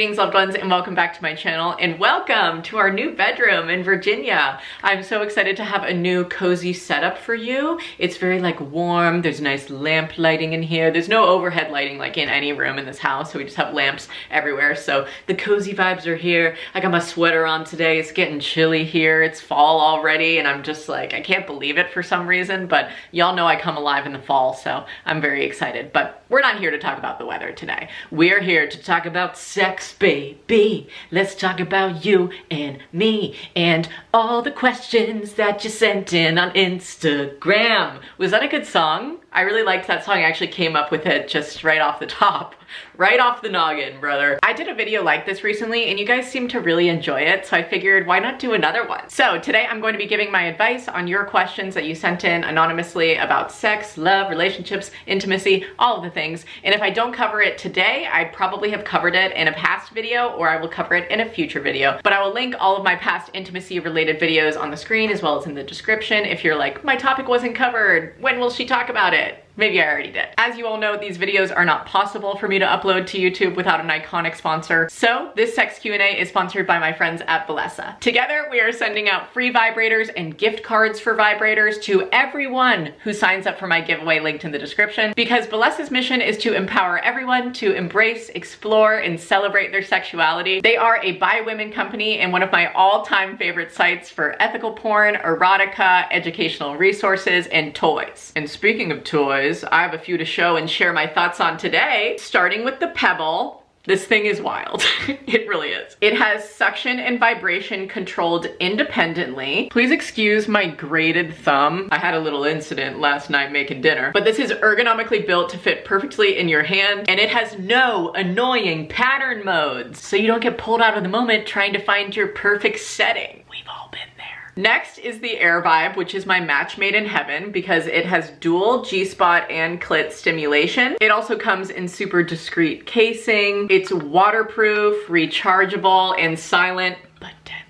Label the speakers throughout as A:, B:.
A: Greetings, loved ones, and welcome back to my channel, and welcome to our new bedroom in Virginia. I'm so excited to have a new cozy setup for you. It's very warm. There's nice lamp lighting in here. There's no overhead lighting like in any room in this house, so we just have lamps everywhere. So the cozy vibes are here. I got my sweater on today. It's getting chilly here. It's fall already, and I'm just I can't believe it for some reason, but y'all know I come alive in the fall, so I'm very excited. But we're not here to talk about the weather today. We're here to talk about sex, baby. Let's talk about you and me and all the questions that you sent in on Instagram. Was that a good song? I really liked that song. I actually came up with it just right off the top. Right off the noggin, brother. I did a video like this recently and you guys seem to really enjoy it, so I figured why not do another one? So today I'm going to be giving my advice on your questions that you sent in anonymously about sex, love, relationships, intimacy, all of the things. And if I don't cover it today, I probably have covered it in a past video or I will cover it in a future video. But I will link all of my past intimacy related videos on the screen as well as in the description if you're like, my topic wasn't covered, when will she talk about it? Maybe I already did. As you all know, these videos are not possible for me to upload to YouTube without an iconic sponsor. So this sex Q&A is sponsored by my friends at Valessa. Together, we are sending out free vibrators and gift cards for vibrators to everyone who signs up for my giveaway linked in the description, because Valessa's mission is to empower everyone to embrace, explore, and celebrate their sexuality. They are a bi women company and one of my all-time favorite sites for ethical porn, erotica, educational resources, and toys. And speaking of toys, I have a few to show and share my thoughts on today, starting with the Pebble. This thing is wild. It really is. It has suction and vibration controlled independently. Please excuse my grated thumb. I had a little incident last night making dinner, but this is ergonomically built to fit perfectly in your hand, and it has no annoying pattern modes, so you don't get pulled out of the moment trying to find your perfect setting. We've all been there. Next is the Air Vibe, which is my match made in heaven because it has dual G-spot and clit stimulation. It also comes in super discreet casing. It's waterproof, rechargeable, and silent, but deadly.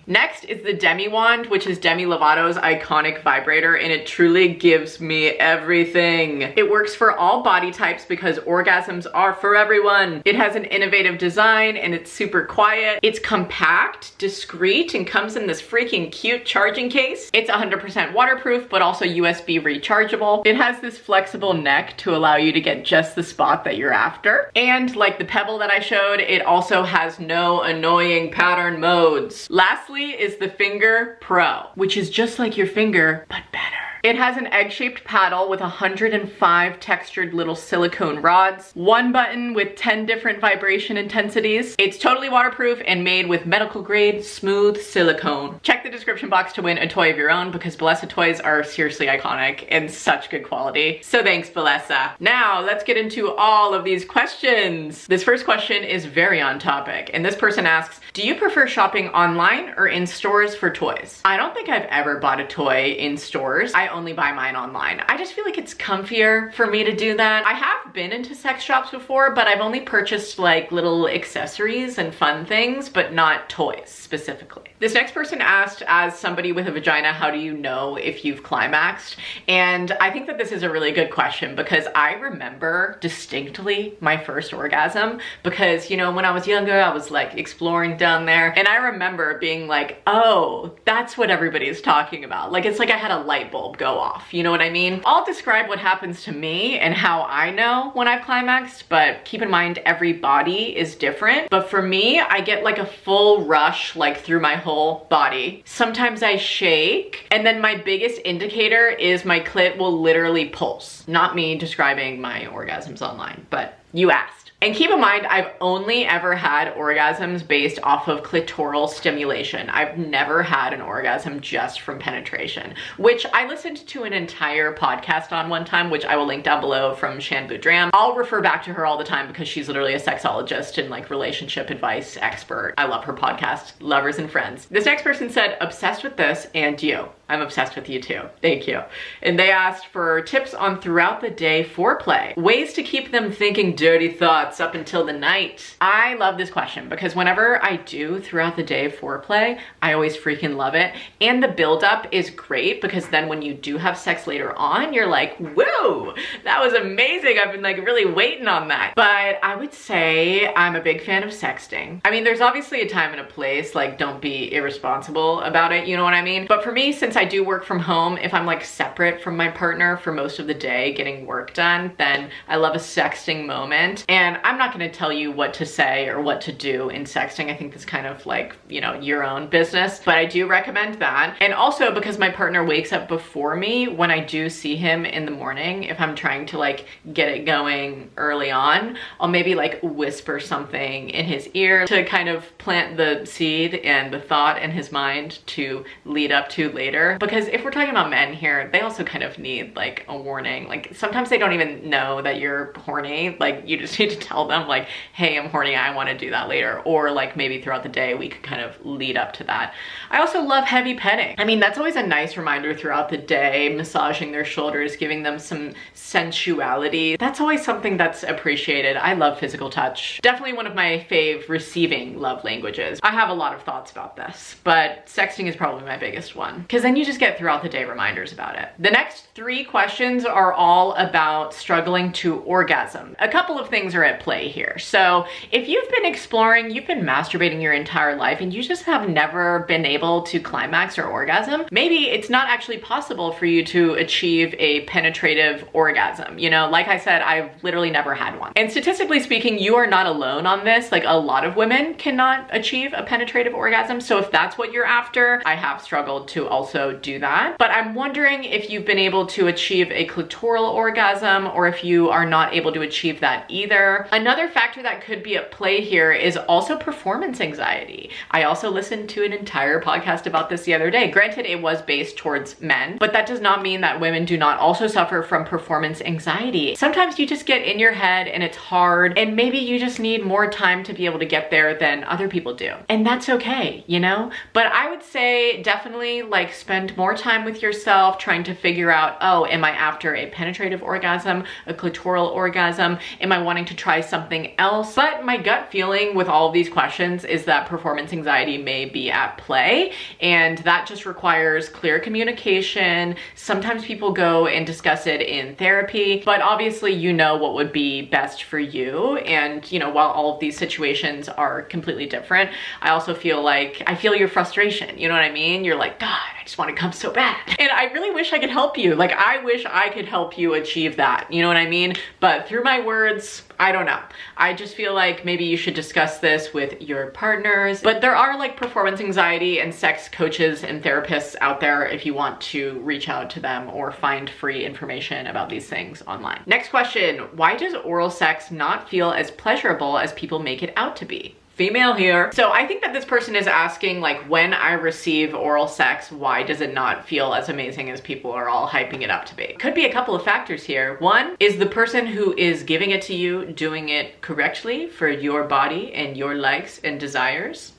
A: Next is the Demi Wand, which is Demi Lovato's iconic vibrator, and it truly gives me everything. It works for all body types because orgasms are for everyone. It has an innovative design and it's super quiet. It's compact, discreet, and comes in this freaking cute charging case. It's 100% waterproof, but also USB rechargeable. It has this flexible neck to allow you to get just the spot that you're after. And like the Pebble that I showed, it also has no annoying pattern modes. Lastly is the Finger Pro, which is just like your finger, but better. It has an egg-shaped paddle with 105 textured little silicone rods, one button with 10 different vibration intensities. It's totally waterproof and made with medical grade smooth silicone. Check the description box to win a toy of your own because Valessa toys are seriously iconic and such good quality. So thanks, Valessa. Now let's get into all of these questions. This first question is very on topic, and this person asks, do you prefer shopping online or in stores for toys? I don't think I've ever bought a toy in stores. I only buy mine online. I just feel like it's comfier for me to do that. I have been into sex shops before, but I've only purchased little accessories and fun things, but not toys specifically. This next person asked, as somebody with a vagina, how do you know if you've climaxed? And I think that this is a really good question because I remember distinctly my first orgasm because, you know, when I was younger, I was exploring down there, and I remember being like, oh, that's what everybody's talking about. It's like I had a light bulb go off, you know what I mean? I'll describe what happens to me and how I know when I've climaxed, but keep in mind every body is different. But for me, I get a full rush through my whole body. Sometimes I shake, and then my biggest indicator is my clit will literally pulse. Not me describing my orgasms online, but you asked. And keep in mind, I've only ever had orgasms based off of clitoral stimulation. I've never had an orgasm just from penetration, which I listened to an entire podcast on one time, which I will link down below, from Shan Boudram. I'll refer back to her all the time because she's literally a sexologist and relationship advice expert. I love her podcast, Lovers and Friends. This next person said, obsessed with this and you. I'm obsessed with you too. Thank you. And they asked for tips on throughout the day foreplay, ways to keep them thinking dirty thoughts up until the night. I love this question because whenever I do throughout the day foreplay, I always freaking love it. And the buildup is great because then when you do have sex later on, you're like, whoa, that was amazing. I've been like really waiting on that. But I would say I'm a big fan of sexting. I mean, there's obviously a time and a place, like don't be irresponsible about it, you know what I mean? But for me, since I do work from home, if I'm like separate from my partner for most of the day getting work done, then I love a sexting moment. And I'm not gonna tell you what to say or what to do in sexting. I think that's kind of like, you know, your own business, but I do recommend that. And also because my partner wakes up before me, when I do see him in the morning, if I'm trying to like get it going early on, I'll maybe like whisper something in his ear to kind of plant the seed and the thought in his mind to lead up to later. Because if we're talking about men here, they also kind of need like a warning. Like sometimes they don't even know that you're horny. Like you just need to tell them like, hey, I'm horny, I want to do that later. Or like maybe throughout the day, we could kind of lead up to that. I also love heavy petting. I mean, that's always a nice reminder throughout the day, massaging their shoulders, giving them some sensuality. That's always something that's appreciated. I love physical touch. Definitely one of my fave receiving love languages. I have a lot of thoughts about this, but sexting is probably my biggest one because then you just get throughout the day reminders about it. The next 3 questions are all about struggling to orgasm. A couple of things are at play here. So if you've been exploring, you've been masturbating your entire life and you just have never been able to climax or orgasm, maybe it's not actually possible for you to achieve a penetrative orgasm. You know, like I said, I've literally never had one. And statistically speaking, you are not alone on this. Like a lot of women cannot achieve a penetrative orgasm. So if that's what you're after, I have struggled to also do that. But I'm wondering if you've been able to achieve a clitoral orgasm or if you are not able to achieve that either. Another factor that could be at play here is also performance anxiety. I also listened to an entire podcast about this the other day. Granted, it was based towards men, but that does not mean that women do not also suffer from performance anxiety. Sometimes you just get in your head and it's hard and maybe you just need more time to be able to get there than other people do. And that's okay, you know? But I would say definitely like spend more time with yourself trying to figure out, oh, am I after a penetrative orgasm, a clitoral orgasm? Am I wanting to try something else? But my gut feeling with all of these questions is that performance anxiety may be at play, and that just requires clear communication. Sometimes people go and discuss it in therapy, but obviously you know what would be best for you. And you know, while all of these situations are completely different, I also feel like, I feel your frustration, you know what I mean? You're like, God, I just want to come so bad. And I really wish I could help you. Like, I wish I could help you achieve that, you know what I mean? But through my words, I don't know. I just feel like maybe you should discuss this with your partners. But there are like performance anxiety and sex coaches and therapists out there if you want to reach out to them or find free information about these things online. Next question, why does oral sex not feel as pleasurable as people make it out to be? Female here. So I think that this person is asking, like, when I receive oral sex, why does it not feel as amazing as people are all hyping it up to be? Could be a couple of factors here. One, is the person who is giving it to you doing it correctly for your body and your likes and desires?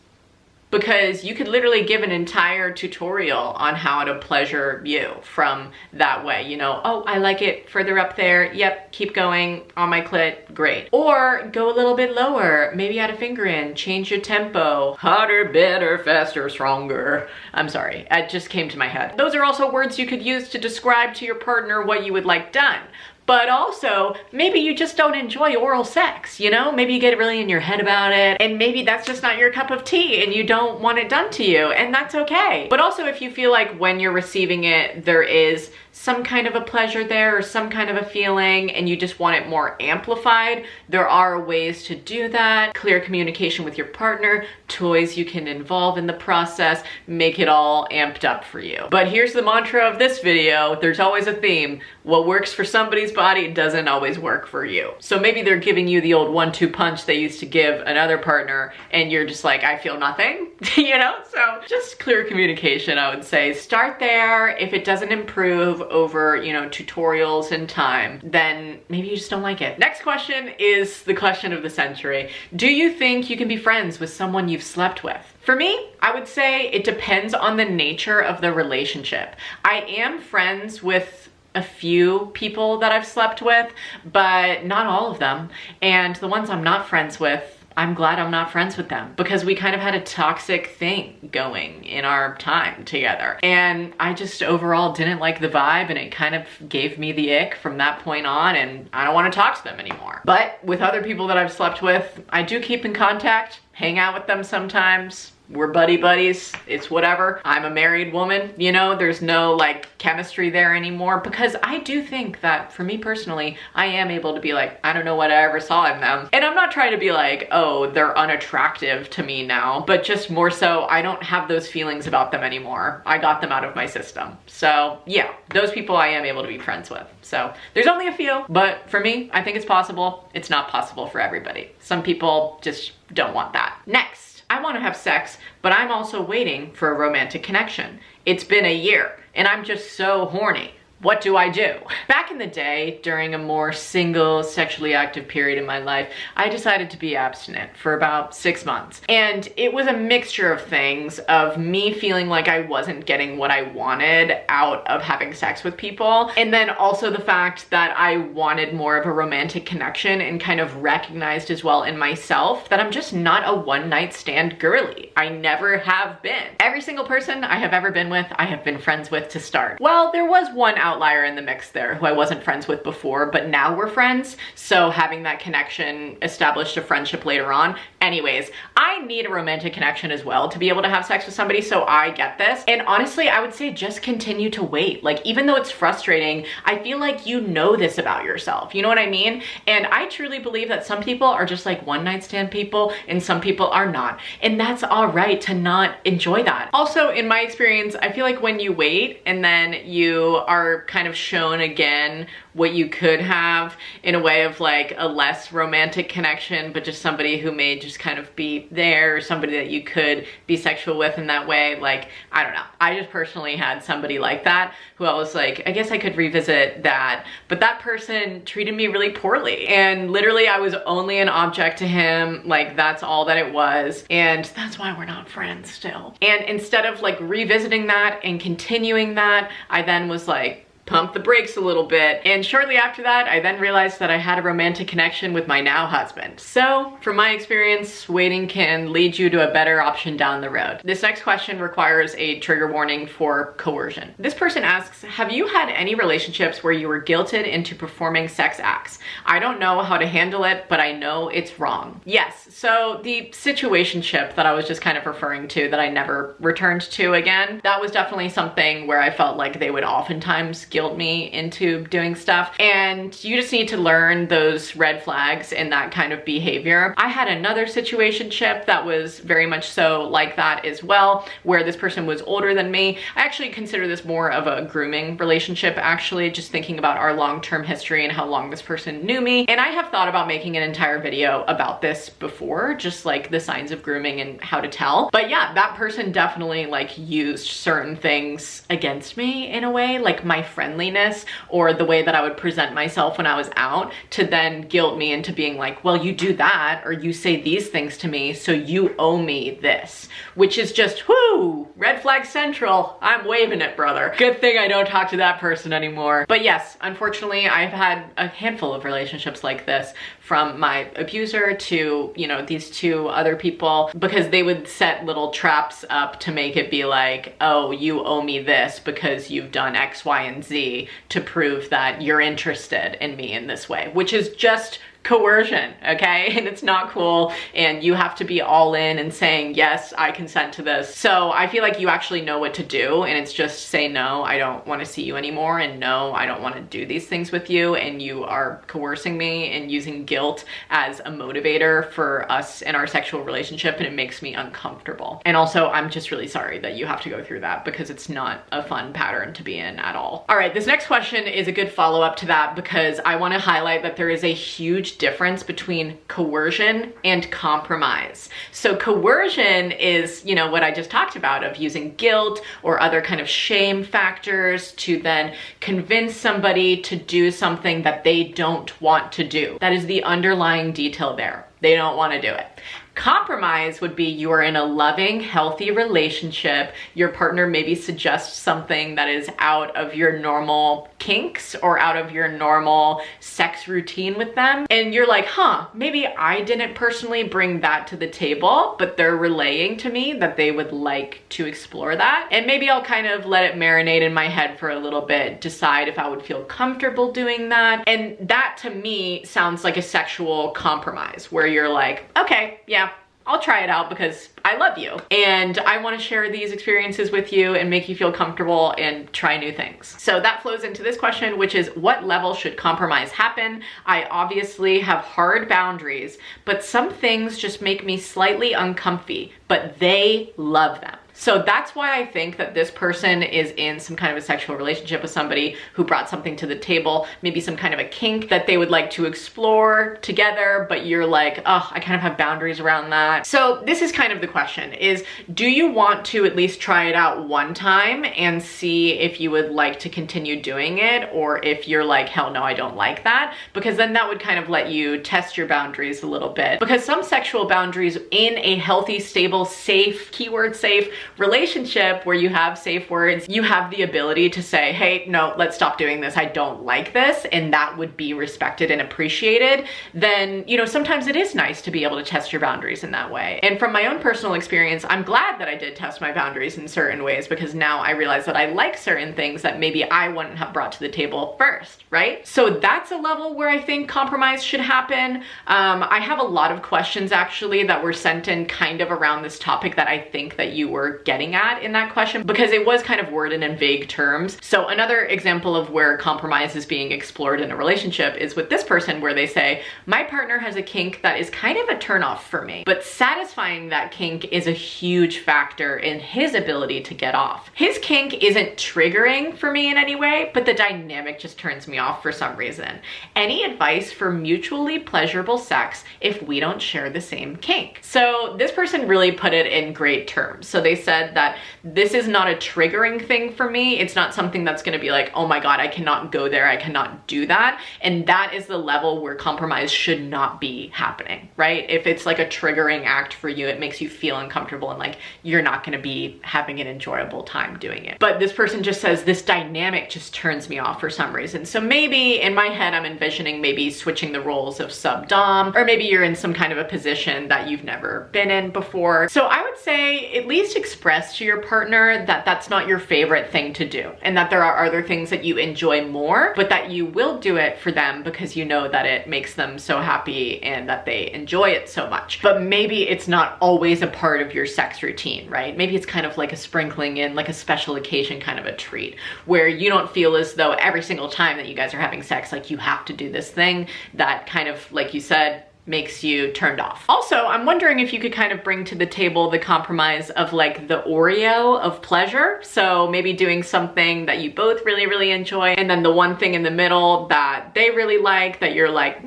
A: Because you could literally give an entire tutorial on how to pleasure you from that way. You know, oh, I like it further up there. Yep, keep going on my clit, great. Or go a little bit lower, maybe add a finger in, change your tempo. Harder, better, faster, stronger. I'm sorry, it just came to my head. Those are also words you could use to describe to your partner what you would like done. But also, maybe you just don't enjoy oral sex, you know? Maybe you get really in your head about it, and maybe that's just not your cup of tea and you don't want it done to you, and that's okay. But also, if you feel like when you're receiving it, there is some kind of a pleasure there or some kind of a feeling and you just want it more amplified, there are ways to do that. Clear communication with your partner, toys you can involve in the process, make it all amped up for you. But here's the mantra of this video, there's always a theme. What works for somebody's body doesn't always work for you. So maybe they're giving you the old 1-2 punch they used to give another partner and you're just like, I feel nothing, you know? So just clear communication, I would say. Start there. If it doesn't improve over, you know, tutorials and time, then maybe you just don't like it. Next question is the question of the century. Do you think you can be friends with someone you've slept with? For me, I would say it depends on the nature of the relationship. I am friends with a few people that I've slept with, but not all of them. And the ones I'm not friends with, I'm glad I'm not friends with them, because we kind of had a toxic thing going in our time together. And I just overall didn't like the vibe, and it kind of gave me the ick from that point on, and I don't want to talk to them anymore. But with other people that I've slept with, I do keep in contact, hang out with them sometimes. We're buddies. It's whatever. I'm a married woman, you know, there's no like chemistry there anymore, because I do think that for me personally, I am able to be like, I don't know what I ever saw in them. And I'm not trying to be like, oh, they're unattractive to me now, but just more so, I don't have those feelings about them anymore. I got them out of my system. So yeah, those people I am able to be friends with. So there's only a few, but for me, I think it's possible. It's not possible for everybody. Some people just don't want that. Next. I want to have sex, but I'm also waiting for a romantic connection. It's been a year and I'm just so horny. What do I do? Back in the day, during a more single, sexually active period in my life, I decided to be abstinent for about 6 months. And it was a mixture of things, of me feeling like I wasn't getting what I wanted out of having sex with people, and then also the fact that I wanted more of a romantic connection, and kind of recognized as well in myself that I'm just not a one-night stand girly. I never have been. Every single person I have ever been with, I have been friends with to start. Well, there was one outlier in the mix there who I wasn't friends with before, but now we're friends. So having that connection established a friendship later on. Anyways, I need a romantic connection as well to be able to have sex with somebody, so I get this. And honestly, I would say just continue to wait. Like, even though it's frustrating, I feel like you know this about yourself. You know what I mean? And I truly believe that some people are just like one night stand people and some people are not. And that's all right to not enjoy that. Also, in my experience, I feel like when you wait and then you are kind of shown again what you could have in a way of like a less romantic connection, but just somebody who may just kind of be there, or somebody that you could be sexual with in that way. Like, I don't know. I just personally had somebody like that who I was like, I guess I could revisit that, but that person treated me really poorly. And literally I was only an object to him. Like, that's all that it was. And that's why we're not friends still. And instead of like revisiting that and continuing that, I then was like, pump the brakes a little bit. And shortly after that, I then realized that I had a romantic connection with my now husband. So from my experience, waiting can lead you to a better option down the road. This next question requires a trigger warning for coercion. This person asks, have you had any relationships where you were guilted into performing sex acts? I don't know how to handle it, but I know it's wrong. Yes, so the situationship that I was just kind of referring to that I never returned to again, that was definitely something where I felt like they would oftentimes guilt me into doing stuff, and you just need to learn those red flags and that kind of behavior. I had another situationship that was very much so like that as well, where this person was older than me. I actually consider this more of a grooming relationship, actually, just thinking about our long-term history and how long this person knew me. And I have thought about making an entire video about this before, just like the signs of grooming and how to tell. But yeah, that person definitely like used certain things against me in a way, like my friendliness or the way that I would present myself when I was out, to then guilt me into being like, well, you do that or you say these things to me, so you owe me this, which is just, whoo, red flag central. I'm waving it, brother. Good thing I don't talk to that person anymore. But yes, unfortunately, I've had a handful of relationships like this, from my abuser to, you know, these two other people, because they would set little traps up to make it be like, oh, you owe me this because you've done X, Y, and Z to prove that you're interested in me in this way, which is just coercion, okay? And it's not cool, and you have to be all in and saying, yes, I consent to this. So I feel like you actually know what to do, and it's just say, no, I don't want to see you anymore, and no, I don't want to do these things with you, and you are coercing me and using guilt as a motivator for us in our sexual relationship, and it makes me uncomfortable. And also, I'm just really sorry that you have to go through that, because it's not a fun pattern to be in at all. All right, this next question is a good follow-up to that, because I want to highlight that there is a huge huge difference between coercion and compromise. So coercion is, you know, what I just talked about, of using guilt or other kind of shame factors to then convince somebody to do something that they don't want to do. That is the underlying detail there. They don't want to do it. Compromise would be you are in a loving, healthy relationship. Your partner maybe suggests something that is out of your normal kinks or out of your normal sex routine with them. And you're like, huh, maybe I didn't personally bring that to the table, but they're relaying to me that they would like to explore that. And maybe I'll kind of let it marinate in my head for a little bit, decide if I would feel comfortable doing that. And that to me sounds like a sexual compromise where you're like, okay, yeah, I'll try it out because I love you and I want to share these experiences with you and make you feel comfortable and try new things. So that flows into this question, which is what level should compromise happen? I obviously have hard boundaries, but some things just make me slightly uncomfy, but they love them. So that's why I think that this person is in some kind of a sexual relationship with somebody who brought something to the table, maybe some kind of a kink that they would like to explore together, but you're like, oh, I kind of have boundaries around that. So this is kind of the question is, do you want to at least try it out one time and see if you would like to continue doing it, or if you're like, hell no, I don't like that? Because then that would kind of let you test your boundaries a little bit. Because some sexual boundaries in a healthy, stable, safe, keyword safe, relationship where you have safe words, you have the ability to say, hey, no, let's stop doing this. I don't like this. And that would be respected and appreciated. Then, you know, sometimes it is nice to be able to test your boundaries in that way. And from my own personal experience, I'm glad that I did test my boundaries in certain ways, because now I realize that I like certain things that maybe I wouldn't have brought to the table first, right? So that's a level where I think compromise should happen. I have a lot of questions actually that were sent in kind of around this topic that I think that you were getting at in that question, because it was kind of worded in vague terms. So another example of where compromise is being explored in a relationship is with this person, where they say, my partner has a kink that is kind of a turnoff for me, but satisfying that kink is a huge factor in his ability to get off. His kink isn't triggering for me in any way, but the dynamic just turns me off for some reason. Any advice for mutually pleasurable sex if we don't share the same kink? So this person really put it in great terms. So they said that this is not a triggering thing for me. It's not something that's going to be like, oh my God, I cannot go there. I cannot do that. And that is the level where compromise should not be happening, right? If it's like a triggering act for you, it makes you feel uncomfortable and like you're not going to be having an enjoyable time doing it. But this person just says this dynamic just turns me off for some reason. So maybe in my head, I'm envisioning maybe switching the roles of sub-dom, or maybe you're in some kind of a position that you've never been in before. So I would say at least express to your partner that that's not your favorite thing to do, and that there are other things that you enjoy more, but that you will do it for them because you know that it makes them so happy and that they enjoy it so much. But maybe it's not always a part of your sex routine, right? Maybe it's kind of like a sprinkling in, like a special occasion kind of a treat, where you don't feel as though every single time that you guys are having sex, like you have to do this thing that kind of, like you said, makes you turned off. Also, I'm wondering if you could kind of bring to the table the compromise of like the Oreo of pleasure. So maybe doing something that you both really, really enjoy, and then the one thing in the middle that they really like that you're like,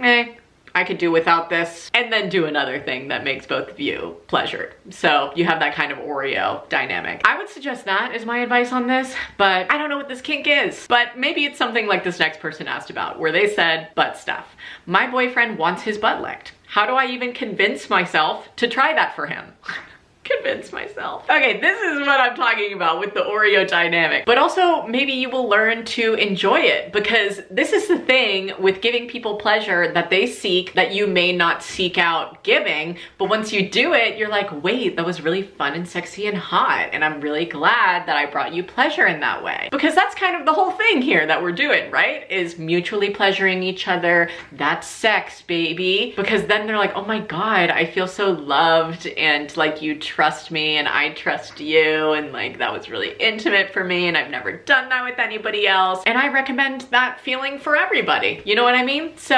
A: I could do without this, and then do another thing that makes both of you pleasured. So you have that kind of Oreo dynamic. I would suggest that as my advice on this, but I don't know what this kink is. But maybe it's something like this next person asked about, where they said butt stuff. My boyfriend wants his butt licked. How do I even convince myself to try that for him? Convince myself. Okay, this is what I'm talking about with the Oreo dynamic. But also maybe you will learn to enjoy it, because this is the thing with giving people pleasure that they seek that you may not seek out giving, but once you do it, you're like, wait, that was really fun and sexy and hot, and I'm really glad that I brought you pleasure in that way. Because that's kind of the whole thing here that we're doing, right? Is mutually pleasuring each other. That's sex, baby. Because then they're like, oh my God, I feel so loved, and like you trust me and I trust you, and like that was really intimate for me, and I've never done that with anybody else, and I recommend that feeling for everybody. You know what I mean? So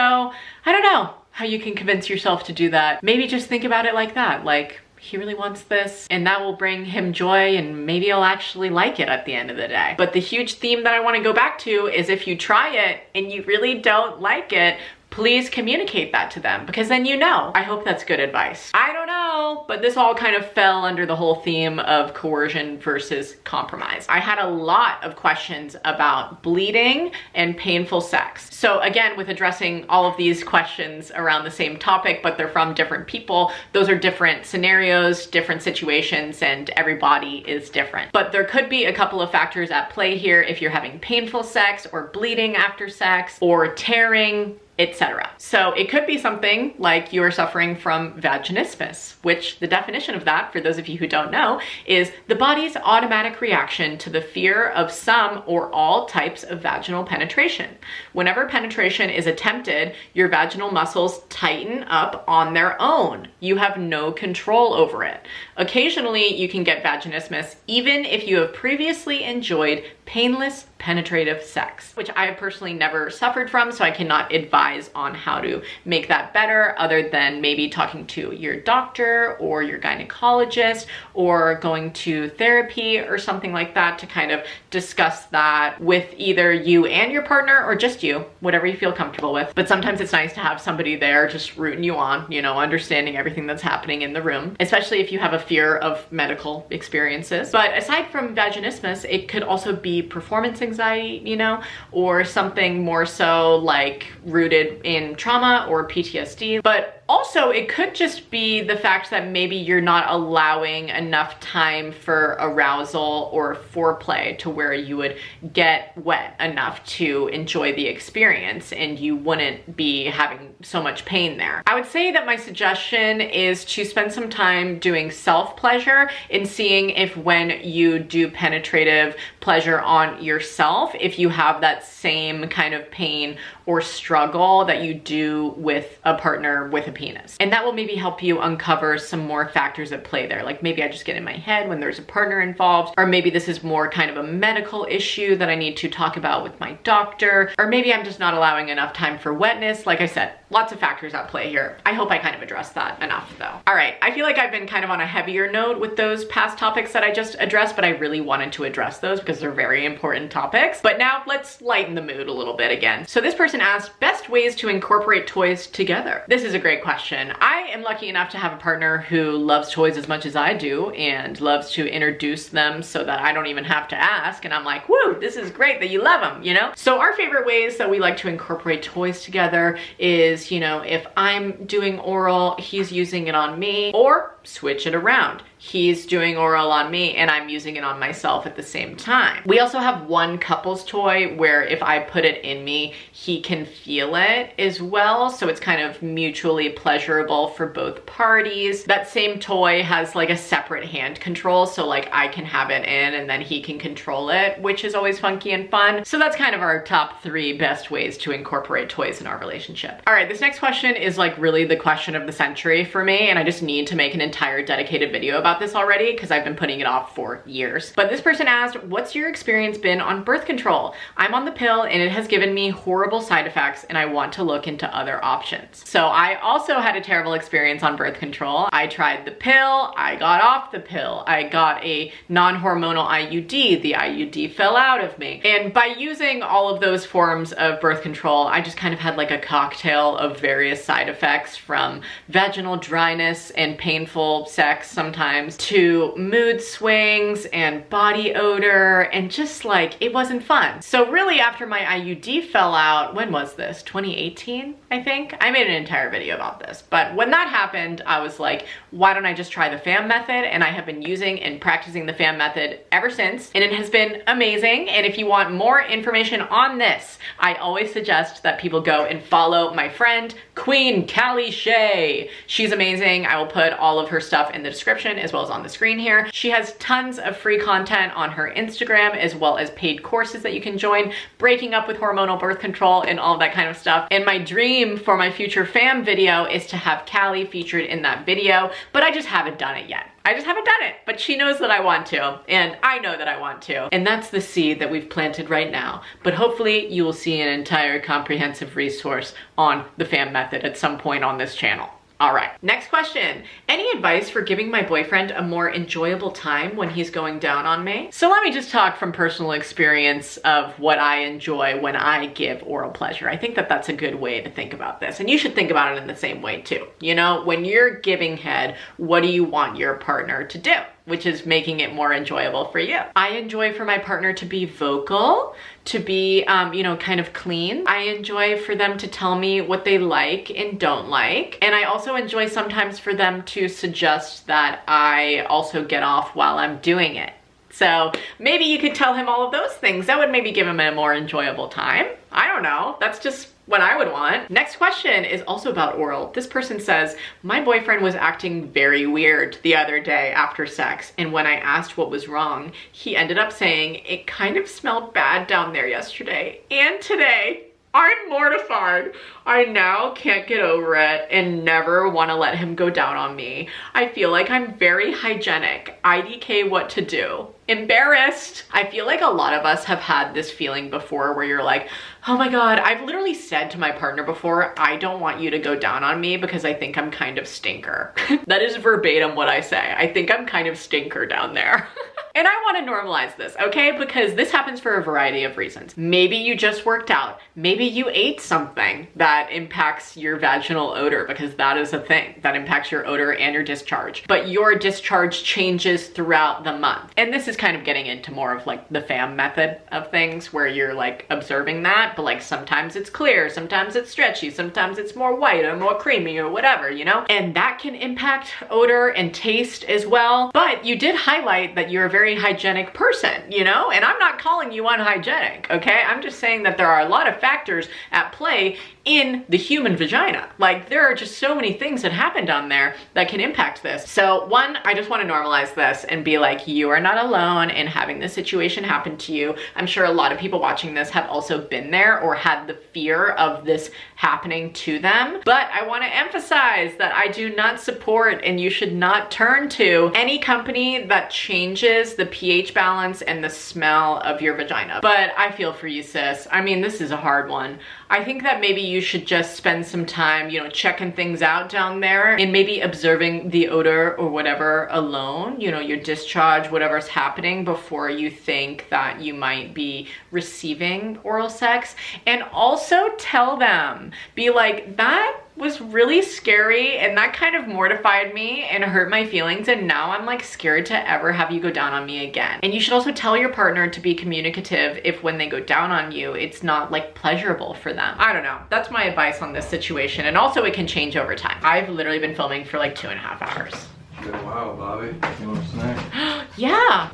A: I don't know how you can convince yourself to do that. Maybe just think about it like that, like he really wants this, and that will bring him joy, and maybe he'll actually like it at the end of the day. But the huge theme that I want to go back to is, if you try it and you really don't like it, please communicate that to them, because then you know. I hope that's good advice. I don't know, but this all kind of fell under the whole theme of coercion versus compromise. I had a lot of questions about bleeding and painful sex. So again, with addressing all of these questions around the same topic, but they're from different people, those are different scenarios, different situations, and everybody is different. But there could be a couple of factors at play here if you're having painful sex or bleeding after sex or tearing, etc. So it could be something like you are suffering from vaginismus, which the definition of that, for those of you who don't know, is the body's automatic reaction to the fear of some or all types of vaginal penetration. Whenever penetration is attempted, your vaginal muscles tighten up on their own. You have no control over it. Occasionally, you can get vaginismus even if you have previously enjoyed painless penetrative sex, which I have personally never suffered from, so I cannot advise on how to make that better other than maybe talking to your doctor or your gynecologist or going to therapy or something like that to kind of discuss that with either you and your partner or just you, whatever you feel comfortable with. But sometimes it's nice to have somebody there just rooting you on, you know, understanding everything that's happening in the room, especially if you have a fear of medical experiences. But aside from vaginismus, it could also be performance anxiety, you know, or something more so like rooted in trauma or PTSD. But also, it could just be the fact that maybe you're not allowing enough time for arousal or foreplay to where you would get wet enough to enjoy the experience and you wouldn't be having so much pain there. I would say that my suggestion is to spend some time doing self-pleasure and seeing if when you do penetrative pleasure on yourself, if you have that same kind of pain or struggle that you do with a partner with a penis. And that will maybe help you uncover some more factors at play there. Like maybe I just get in my head when there's a partner involved, or maybe this is more kind of a medical issue that I need to talk about with my doctor, or maybe I'm just not allowing enough time for wetness. Like I said, lots of factors at play here. I hope I kind of addressed that enough though. All right, I feel like I've been kind of on a heavier note with those past topics that I just addressed, but I really wanted to address those because they're very important topics. But now let's lighten the mood a little bit again. So this person asked, best ways to incorporate toys together. This is a great question. I am lucky enough to have a partner who loves toys as much as I do and loves to introduce them so that I don't even have to ask. And I'm like, woo, this is great that you love them, you know? So our favorite ways that we like to incorporate toys together is, you know, if I'm doing oral, he's using it on me, or switch it around. He's doing oral on me and I'm using it on myself at the same time. We also have one couples toy where if I put it in me, he can feel it as well. So it's kind of mutually pleasurable for both parties. That same toy has like a separate hand control. So like I can have it in and then he can control it, which is always funky and fun. So that's kind of our top 3 best ways to incorporate toys in our relationship. All right, this next question is like really the question of the century for me. And I just need to make an entire dedicated video about this already because I've been putting it off for years. But this person asked, what's your experience been on birth control? I'm on the pill and it has given me horrible side effects and I want to look into other options. So I also had a terrible experience on birth control. I tried the pill, I got off the pill, I got a non-hormonal IUD, the IUD fell out of me. And by using all of those forms of birth control, I just kind of had like a cocktail of various side effects, from vaginal dryness and painful sex sometimes to mood swings and body odor, and just like it wasn't fun. So really after my IUD fell out, when was this? 2018, I think? I made an entire video about this. But when that happened, I was like, why don't I just try the FAM method? And I have been using and practicing the FAM method ever since, and it has been amazing. And if you want more information on this, I always suggest that people go and follow my friend, Queen Callie Shay. She's amazing. I will put all of her stuff in the description as well as on the screen here. She has tons of free content on her Instagram as well as paid courses that you can join, breaking up with hormonal birth control and all of that kind of stuff. And my dream for my future FAM video is to have Callie featured in that video, but I just haven't done it yet. I just haven't done it, but she knows that I want to, and I know that I want to. And that's the seed that we've planted right now. But hopefully you will see an entire comprehensive resource on the FAM method at some point on this channel. All right, next question. Any advice for giving my boyfriend a more enjoyable time when he's going down on me? So let me just talk from personal experience of what I enjoy when I give oral pleasure. I think that that's a good way to think about this. And you should think about it in the same way too. You know, when you're giving head, what do you want your partner to do? Which is making it more enjoyable for you. I enjoy for my partner to be vocal, to be, you know, kind of clean. I enjoy for them to tell me what they like and don't like. And I also enjoy sometimes for them to suggest that I also get off while I'm doing it. So maybe you could tell him all of those things. That would maybe give him a more enjoyable time. I don't know. That's just what I would want. Next question is also about oral. This person says, my boyfriend was acting very weird the other day after sex, and when I asked what was wrong, he ended up saying it kind of smelled bad down there yesterday and today. I'm mortified. I now can't get over it and never want to let him go down on me. I feel like I'm very hygienic. IDK what to do. Embarrassed. I feel like a lot of us have had this feeling before where you're like, oh my God, I've literally said to my partner before, I don't want you to go down on me because I think I'm kind of stinker. That is verbatim what I say. I think I'm kind of stinker down there. And I want to normalize this, okay? Because this happens for a variety of reasons. Maybe you just worked out. Maybe you ate something that impacts your vaginal odor, because that is a thing that impacts your odor and your discharge. But your discharge changes throughout the month. And this is kind of getting into more of like the FAM method of things where you're like observing that, but like sometimes it's clear, sometimes it's stretchy, sometimes it's more white or more creamy or whatever, you know? And that can impact odor and taste as well. But you did highlight that you're a very hygienic person, you know? And I'm not calling you unhygienic, okay? I'm just saying that there are a lot of factors at play in the human vagina. Like there are just so many things that happen down there that can impact this. So one, I just want to normalize this and be like, you are not alone in having this situation happen to you. I'm sure a lot of people watching this have also been there or had the fear of this happening to them. But I want to emphasize that I do not support, and you should not turn to any company that changes the pH balance and the smell of your vagina. But I feel for you, sis. I mean, this is a hard one. I think that maybe you should just spend some time, you know, checking things out down there and maybe observing the odor or whatever alone, you know, your discharge, whatever's happening before you think that you might be receiving oral sex. And also tell them, be like, that was really scary and that kind of mortified me and hurt my feelings, and now I'm like scared to ever have you go down on me again. And you should also tell your partner to be communicative if when they go down on you, it's not like pleasurable for them. I don't know. That's my advice on this situation. And also it can change over time. I've literally been filming for like 2.5 hours.
B: Good wow, Bobby. You want a snack?
A: Yeah.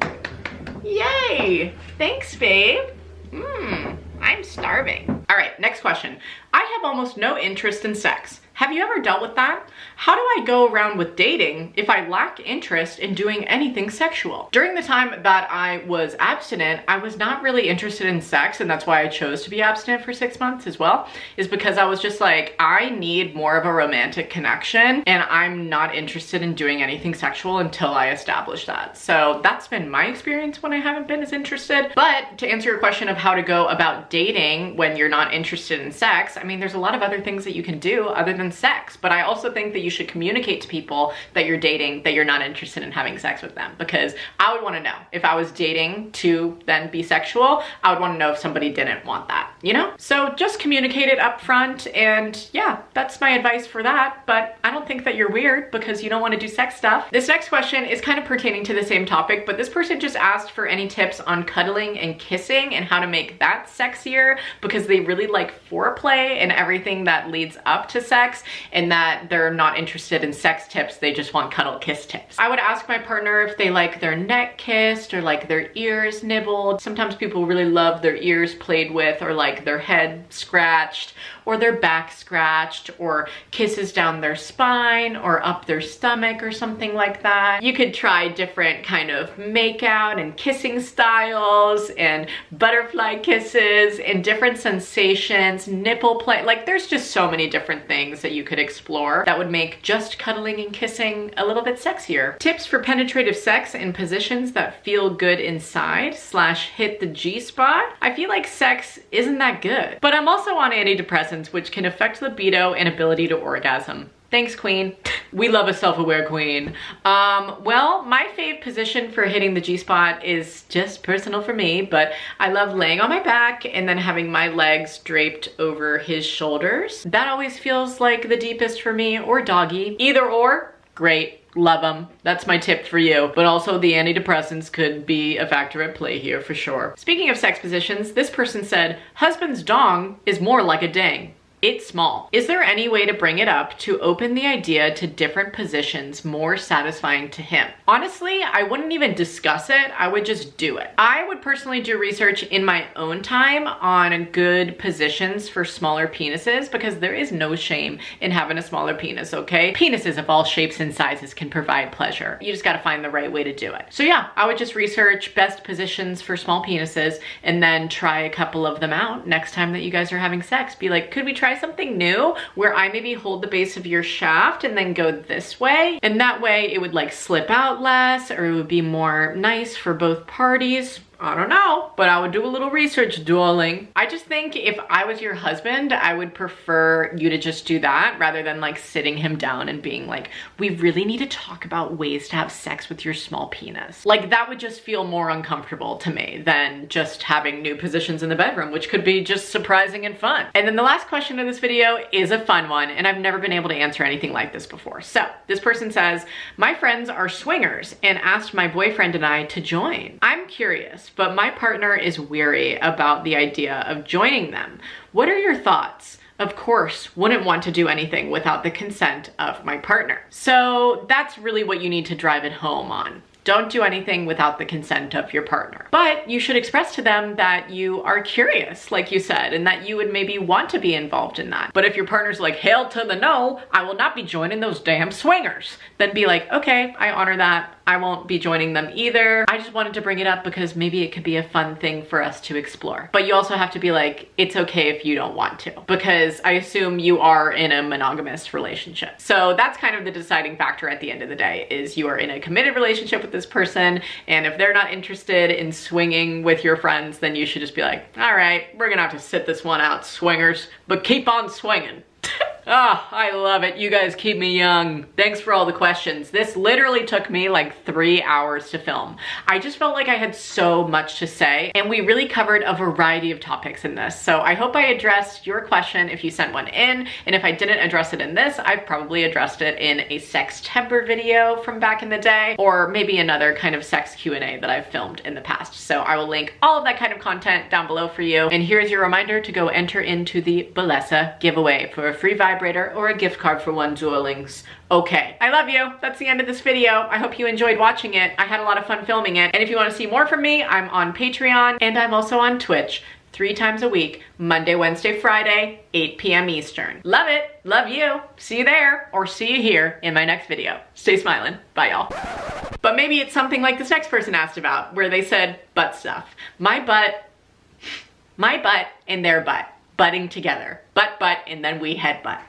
A: Yay. Thanks, babe. I'm starving. All right, next question. I have almost no interest in sex. Have you ever dealt with that? How do I go around with dating if I lack interest in doing anything sexual? During the time that I was abstinent, I was not really interested in sex, and that's why I chose to be abstinent for 6 months as well, is because I was just like, I need more of a romantic connection, and I'm not interested in doing anything sexual until I establish that. So that's been my experience when I haven't been as interested. But to answer your question of how to go about dating when you're not interested in sex, I mean, there's a lot of other things that you can do other than sex, but I also think that you should communicate to people that you're dating that you're not interested in having sex with them, because I would want to know if I was dating to then be sexual, I would want to know if somebody didn't want that, you know? So just communicate it up front, and yeah, that's my advice for that. But I don't think that you're weird because you don't want to do sex stuff. This next question is kind of pertaining to the same topic, but this person just asked for any tips on cuddling and kissing and how to make that sexier, because they really like foreplay and everything that leads up to sex, and that they're not interested in sex tips, they just want cuddle kiss tips. I would ask my partner if they like their neck kissed or like their ears nibbled. Sometimes people really love their ears played with, or like their head scratched, or their back scratched, or kisses down their spine or up their stomach or something like that. You could try different kind of make out and kissing styles and butterfly kisses and different sensations, nipple play. Like there's just so many different things that you could explore that would make just cuddling and kissing a little bit sexier. Tips for penetrative sex in positions that feel good inside / hit the G-spot. I feel like sex isn't that good, but I'm also on antidepressants, which can affect libido and ability to orgasm. Thanks, queen. We love a self-aware queen. Well, my fave position for hitting the G-spot is just personal for me, but I love laying on my back and then having my legs draped over his shoulders. That always feels like the deepest for me, or doggy. Either or, great. Love them. That's my tip for you. But also the antidepressants could be a factor at play here for sure. Speaking of sex positions, this person said, husband's dong is more like a dang. It's small. Is there any way to bring it up to open the idea to different positions more satisfying to him? Honestly, I wouldn't even discuss it. I would just do it. I would personally do research in my own time on good positions for smaller penises because there is no shame in having a smaller penis, okay? Penises of all shapes and sizes can provide pleasure. You just gotta find the right way to do it. So yeah, I would just research best positions for small penises and then try a couple of them out next time that you guys are having sex. Be like, could we try something new where I maybe hold the base of your shaft and then go this way? And that way it would like slip out less, or it would be more nice for both parties. I don't know, but I would do a little research, darling. I just think if I was your husband, I would prefer you to just do that rather than like sitting him down and being like, we really need to talk about ways to have sex with your small penis. Like that would just feel more uncomfortable to me than just having new positions in the bedroom, which could be just surprising and fun. And then the last question of this video is a fun one, and I've never been able to answer anything like this before. So this person says, my friends are swingers and asked my boyfriend and I to join. I'm curious, but my partner is weary about the idea of joining them. What are your thoughts? Of course, wouldn't want to do anything without the consent of my partner. So that's really what you need to drive it home on. Don't do anything without the consent of your partner. But you should express to them that you are curious, like you said, and that you would maybe want to be involved in that. But if your partner's like, hail to the no, I will not be joining those damn swingers, then be like, okay, I honor that. I won't be joining them either. I just wanted to bring it up because maybe it could be a fun thing for us to explore. But you also have to be like, it's okay if you don't want to, because I assume you are in a monogamous relationship. So that's kind of the deciding factor at the end of the day, is you are in a committed relationship with this person, and if they're not interested in swinging with your friends, then you should just be like, all right, we're gonna have to sit this one out, swingers, but keep on swinging. Ah, I love it. You guys keep me young. Thanks for all the questions. This literally took me like 3 hours to film. I just felt like I had so much to say, and we really covered a variety of topics in this. So I hope I addressed your question if you sent one in, and if I didn't address it in this, I've probably addressed it in a sex temper video from back in the day, or maybe another kind of sex Q&A that I've filmed in the past. So I will link all of that kind of content down below for you. And here's your reminder to go enter into the Bellesa giveaway for a free vibrator or a gift card for one Duelings. Okay, I love you. That's the end of this video. I hope you enjoyed watching it. I had a lot of fun filming it. And if you want to see more from me, I'm on Patreon and I'm also on Twitch 3 times a week, Monday, Wednesday, Friday, 8 p.m. Eastern. Love it. Love you. See you there, or see you here in my next video. Stay smiling. Bye, y'all. But maybe it's something like this next person asked about, where they said butt stuff. My butt and their butt. Butting together. Butt, and then we headbutt.